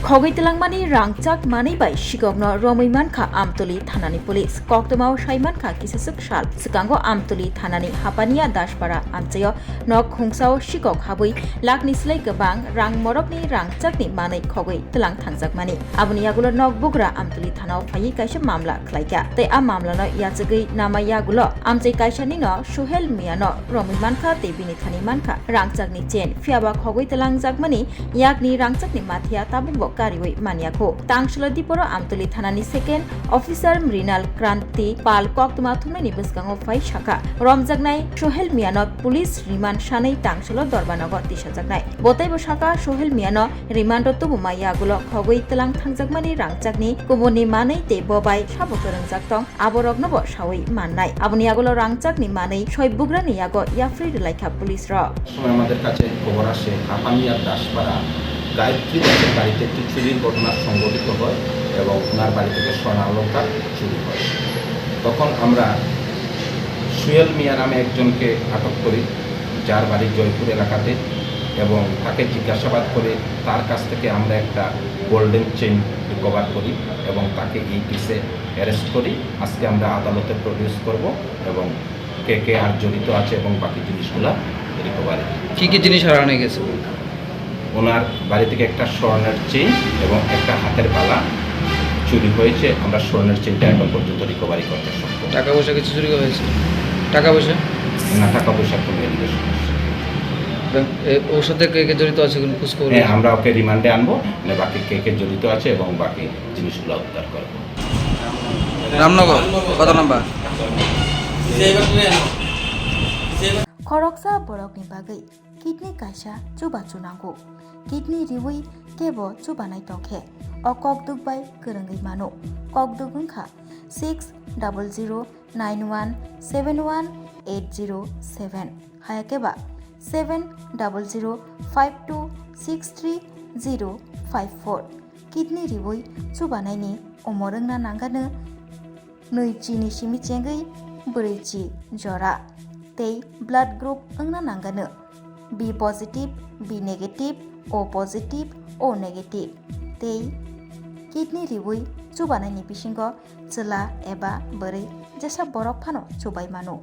Khogwi Twlangjak Rangchak mani bai Sikokno Romkha Amtali Thanani Police Koktomao Saimankha Kisasuk Shal Sikango Amtali Thanani Hapania Dashpara Amchayo Nok Khungsao Sikok Habui Lakni Slai Gabang Rang Morokni Rangchakni mani Khogwi Twlangjak mani Abuni yagulo Nok Bugra Amtali Thanao Phai kaisa mamla khlaika tei a mamla no yachagui nama yagulo amchai kaisa ni no Suhel Miano Romkha tei bini thani mankha Rangchakni chen fiaba Khogwi Twlangjak mani yakni Rangchakni mathia tabung Kariwai Maniako Tangshla Diporo Amtali Thanani second officer Mrinal Kranti Pal Koktuma Thumani Buskango Phai Shaka Romjagnai Sohel Miano police remand Shanai Tangshlo Dorbanago Tishajagnai Botai Boshaka Sohel Miano remand Tubumaya Gulo Khogwi Twlangjak Rangchakni Kubuni Manai Te Bobai Shabokorangjak Aborognobo Shawi Manai Abuniagulo Rangchakni Manai Shoi Bugrani Yago Yafri Laika police র আমাদের কাছে খবর আসে হাপানিয়া দাসপাড়া গায়ত্রী দাসের বাড়িতে একটি চুরির ঘটনা সংঘটিত হয় এবং ওনার বাড়ি থেকে সোনা অলংকার চুরি হয়। তখন আমরা সুহেল মিয়া নামে একজনকে আটক করি, যার বাড়ি জয়পুর এলাকাতে, এবং তাকে জিজ্ঞাসাবাদ করে তার কাছ থেকে আমরা একটা গোল্ডেন চেইন রিকভার করি এবং তাকে এই কেসে অ্যারেস্ট করি। আজকে আমরা আদালতে প্রডিউস করব এবং কে আর জড়িত আছে এবং বাকি জিনিসগুলো রিকভারি। কী জিনিস হারানো গেছে? ওনার বাড়ি থেকে একটা স্বর্ণের চেইন এবং একটা হাতের বালা চুরি হয়েছে। আমরা স্বর্ণের চেইনটা এখন পর্যন্ত রিকভারি করতে সক্ষম। টাকা পয়সা কিছু চুরি হয়েছে? টাকা পয়সা না, টাকা পয়সা কোনো এলিগেশন। ওর সাথে কে জড়িত আছে কোনো খোঁজ খবর? হ্যাঁ, আমরা ওকে রিমান্ডে আনবো, মানে বাকি কে জড়িত আছে এবং বাকি জিনিসগুলো উদ্ধার করবো। রামনগর কত number? Khoroksa borokni bagai kidney kaisa chuba chunango kidney riwi kebo chubanai tokhe o kokduk bai gorongai mano kokduk wngkha 6009171807 hayakeba 7005263054 kidney riwi chubanai ni omorungna nangano noichini simi chengai breichi jora tei blood group wngna nangano B positive, B negative, O positive, O negative tei kidney riwi chubanai ni bisingo chela eba borei jesa borok phano chubai mano।